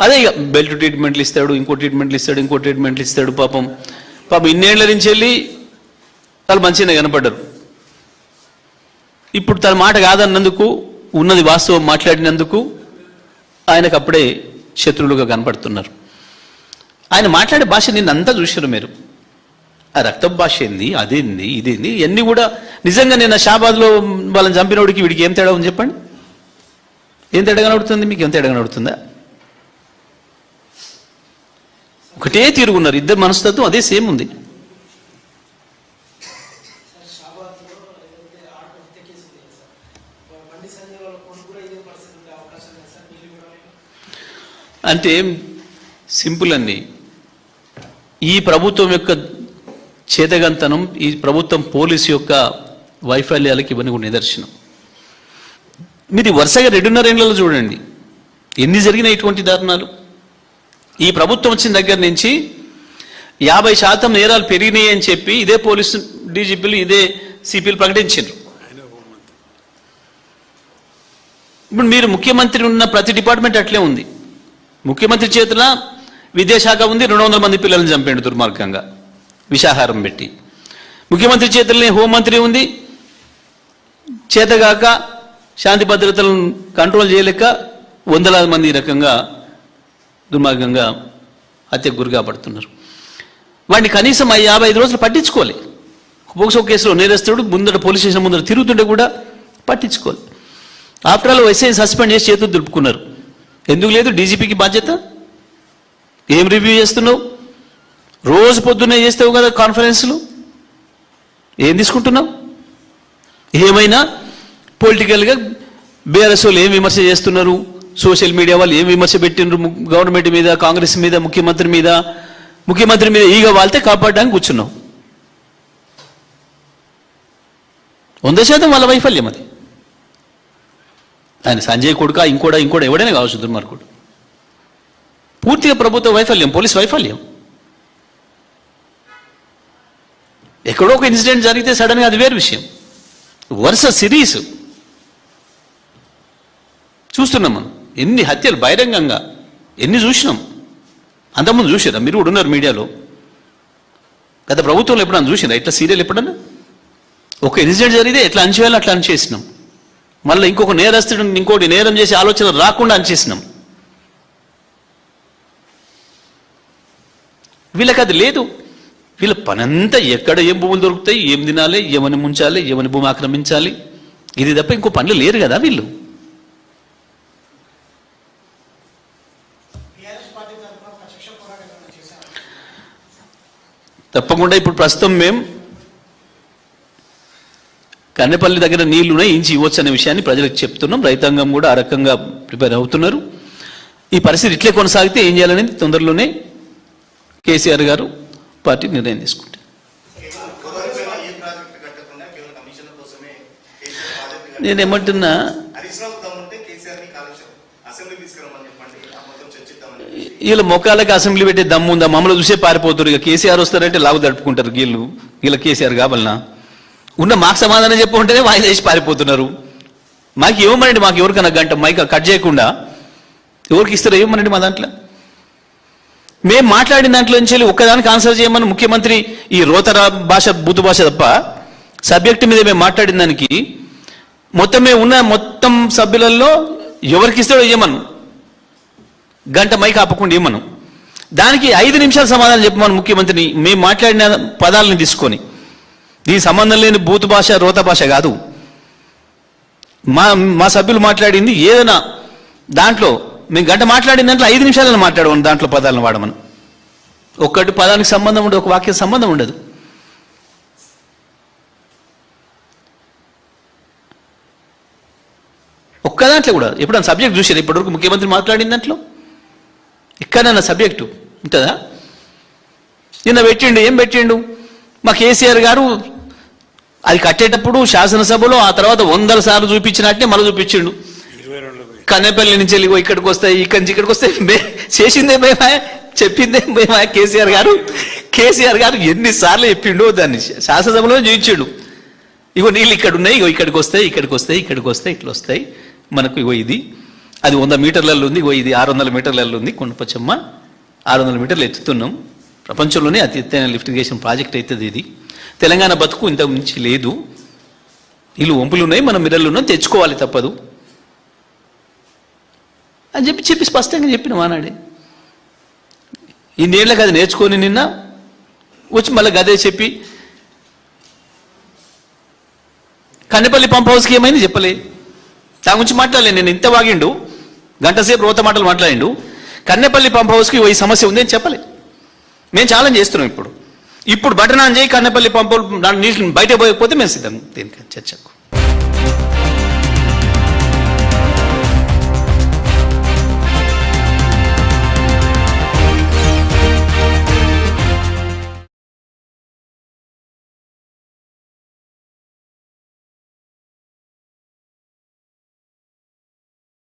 అదే ఇక బెల్ట్ ట్రీట్మెంట్లు ఇస్తాడు, ఇంకో ట్రీట్మెంట్లు ఇస్తాడు. పాపం ఇన్నేళ్ల నుంచి వెళ్ళి వాళ్ళు మంచిగానే కనపడ్డారు. ఇప్పుడు తన మాట కాదన్నందుకు, ఉన్నది వాస్తవం మాట్లాడినందుకు ఆయనకు అప్పుడే శత్రువులుగా కనపడుతున్నారు. ఆయన మాట్లాడే భాష నిన్నంతా చూశారు మీరు. ఆ రక్త భాష ఏంది, అదేంది, ఇదేంది, ఇవన్నీ కూడా నిజంగా నేను షాబాద్లో వాళ్ళని చంపినోడికి వీడికి ఏం తేడా ఉంది చెప్పండి? ఏం తేడా కనబడుతుంది? మీకు ఏం తేడా కనబడుతుందా? ఒకటే తీరుగున్నారు, ఇద్దరు మనస్తత్వం అదే సేమ్ ఉంది. అంటే సింపుల్ అండి. ఈ ప్రభుత్వం యొక్క చేతగంతనం, ఈ ప్రభుత్వం పోలీసు యొక్క వైఫల్యాలకి ఇవన్నీ కూడా నిదర్శనం. మీరు వరుసగా 2.5 ఏళ్లలో చూడండి ఎన్ని జరిగినాయి ఇటువంటి దారుణాలు. ఈ ప్రభుత్వం వచ్చిన దగ్గర నుంచి 50% నేరాలు పెరిగినాయి అని చెప్పి ఇదే పోలీసు డీజీపీలు, ఇదే సిపిలు ప్రకటించారు. ఇప్పుడు మీరు ముఖ్యమంత్రి ఉన్న ప్రతి డిపార్ట్మెంట్ అట్లే ఉంది. ముఖ్యమంత్రి చేతుల విద్యాశాఖ ఉంది, 200 మంది పిల్లల్ని చంపాడు దుర్మార్గంగా విషాహారం పెట్టి. ముఖ్యమంత్రి చేతుల్ని హోంమంత్రి ఉంది, చేతగాక శాంతి భద్రతలను కంట్రోల్ చేయలేక వందలాది మంది రకంగా దుర్మార్గంగా హత్యకు గురిగా పడుతున్నారు. వాడిని కనీసం 55 రోజులు పట్టించుకోవాలి. పోక్సో కేసులో నేరస్తుడు ముందర పోలీస్ స్టేషన్ ముందర తిరుగుతుంటే కూడా పట్టించుకోవాలి. ఆఫ్టర్ ఆల్ ఎస్ఐ సస్పెండ్ చేసి చేతులు దులుపుకున్నారు. ఎందుకు లేదు డీజీపీకి బాధ్యత? ఏం రివ్యూ చేస్తున్నావు? రోజు పొద్దున్నే చేస్తావు కదా కాన్ఫరెన్స్లు, ఏం తీసుకుంటున్నావు? ఏమైనా పొలిటికల్గా బీఆర్ఎస్ వాళ్ళు ఏం విమర్శ చేస్తున్నారు, సోషల్ మీడియా వాళ్ళు ఏం విమర్శ పెట్టినారు గవర్నమెంట్ మీద, కాంగ్రెస్ మీద, ముఖ్యమంత్రి మీద ఈగ వాళ్తే కాపాడడానికి కూర్చున్నావు. 100% వాళ్ళ వైఫల్యం అది. ఆయన సంజయ్ కొడుక ఇంకోడా ఎవడైనా కావచ్చు దుర్మార్గుడు. పూర్తిగా ప్రభుత్వ వైఫల్యం, పోలీస్ వైఫల్యం. ఎక్కడో ఒక ఇన్సిడెంట్ జరిగితే సడన్గా అది వేరు విషయం. వరుస సిరీస్ చూస్తున్నాం మనం. ఎన్ని హత్యలు బహిరంగంగా ఎన్ని చూసినాం. అంతకుముందు చూసారా? మీరు కూడా ఉన్నారు మీడియాలో. గత ప్రభుత్వంలో ఎప్పుడన్నా చూసినా ఇట్లా సీరియల్? ఎప్పుడన్నా ఒక ఇన్సిడెంట్ జరిగితే ఎట్లా అంచేయాలో అట్లా అంచేసినాం. మళ్ళీ ఇంకొక నేరస్తుడు ఇంకోటి నేరం చేసే ఆలోచన రాకుండా అంచేసినాం. వీళ్ళకి అది లేదు. వీళ్ళ పనంతా ఎక్కడ ఏం భూములు దొరుకుతాయి, ఏం తినాలి, ఏమని ముంచాలి, ఏమని భూమి ఆక్రమించాలి, ఇది తప్ప ఇంకో పనులు లేరు కదా వీళ్ళు. తప్పకుండా ఇప్పుడు ప్రస్తుతం మేము కన్నెపల్లి దగ్గర నీళ్లున్నాయి, ఇంచి ఇవ్వచ్చు అనే విషయాన్ని ప్రజలకు చెప్తున్నాం. రైతాంగం కూడా ఆ రకంగా ప్రిపేర్ అవుతున్నారు. ఈ పరిస్థితి ఇట్లే కొనసాగితే ఏం చేయాలనేది తొందరలోనే కేసీఆర్ గారు పార్టీ నిర్ణయం తీసుకుంటారు. నేనేమంటున్నా, వీళ్ళ మొక్కలకి అసెంబ్లీ పెట్టే దమ్ము ఉందా? మమ్మల్ని చూసే పారిపోతారు. ఇక కేసీఆర్ వస్తారంటే లాగు తడుపుకుంటారు. వీళ్ళ కేసీఆర్ కావాలన్నా ఉన్న మాకు సమాధానం చెప్పుకుంటేనే వాయిదా చేసి పారిపోతున్నారు. మాకు ఇవ్వమనండి, మాకు ఎవరికన్నా గంట మైక్ కట్ చేయకుండా ఎవరికి ఇస్తారో ఇవ్వమనండి. మా దాంట్లో మేము మాట్లాడిన దాంట్లో నుంచి ఒక్కదానికి ఆన్సర్ చేయమని ముఖ్యమంత్రి ఈ రోతర భాష, బూతు భాష తప్ప సబ్జెక్టు మీద మేము మాట్లాడిన దానికి మొత్తం మేము ఉన్న మొత్తం సభ్యులలో ఎవరికి ఇస్తాడో ఇవ్వమను, గంట మైక్ ఆపకుండా ఇవ్వమను. దానికి 5 నిమిషాలు సమాధానం చెప్పమని ముఖ్యమంత్రిని మేము మాట్లాడిన పదాలను తీసుకొని. దీనికి సంబంధం లేని బూతు భాష, రోత భాష కాదు. మా సభ్యులు మాట్లాడింది ఏదైనా దాంట్లో మేము గంట మాట్లాడిన దాంట్లో 5 నిమిషాలను మాట్లాడమని, దాంట్లో పదాలను వాడమని. ఒక్కటి పదానికి సంబంధం ఉండదు, ఒక వాక్య సంబంధం ఉండదు. ఒక్క దాంట్లో కూడా ఎప్పుడన్నా సబ్జెక్ట్ చూసారు? ఇప్పటివరకు ముఖ్యమంత్రి మాట్లాడిన దాంట్లో ఎక్కడన్నా సబ్జెక్టు ఉంటుందా? నిన్న పెట్టిండు, ఏం పెట్టిండు? మా కేసీఆర్ గారు అది కట్టేటప్పుడు శాసనసభలో ఆ తర్వాత 100 సార్లు చూపించినట్టే మళ్ళీ చూపించిండు. కన్నెపల్లి నుంచి వెళ్ళి ఇక్కడికి వస్తాయి, ఇక్కడి నుంచి ఇక్కడికి వస్తాయి. చేసిందే మేమా, చెప్పిందే మేమా? కేసీఆర్ గారు ఎన్నిసార్లు చెప్పిండో దాన్ని శాసనసభలో చూపించిండు. ఇగో నీళ్ళు ఇక్కడ ఉన్నాయి, ఇగో ఇక్కడికి వస్తాయి, ఇక్కడికి వస్తాయి, ఇక్కడికి వస్తాయి, ఇట్లా వస్తాయి మనకు, ఇగో ఇది అది 100 మీటర్లలో ఉంది, ఇది 600 మీటర్లలో ఉంది. కొండపోచమ్మ 600 మీటర్లు ఎత్తుతున్నాం. ప్రపంచంలోనే అతి ఎత్తైన లిఫ్ట్ ఇరిగేషన్ ప్రాజెక్ట్ అవుతుంది ఇది. తెలంగాణ బతుకు ఇంత మించి లేదు. నీళ్ళు వంపులు ఉన్నాయి, మనం మిర్రలు ఉన్నాం, తెచ్చుకోవాలి తప్పదు అని చెప్పి స్పష్టంగా చెప్పిన మానాడే. ఇన్నేళ్ళకి అది నేర్చుకొని నిన్న వచ్చి మళ్ళీ గదే చెప్పి కన్నెపల్లి పంప్ హౌస్కి ఏమైంది చెప్పలే. దాని గురించి మాట్లాడలే. నేను ఇంత వాగిండు, గంటసేపు రోత మాటలు మాట్లాడిండు. కన్నెపల్లి పంప్ హౌస్కి ఈ సమస్య ఉంది అని చెప్పలే. మేము ఛాలెంజ్ చేస్తున్నాం. ఇప్పుడు బటన్ ఆన్ చేయి, కన్నెపల్లి పంప్ నీళ్ళు బయట పోయకపోతే మేము సిద్ధం దీనికి చర్చకు.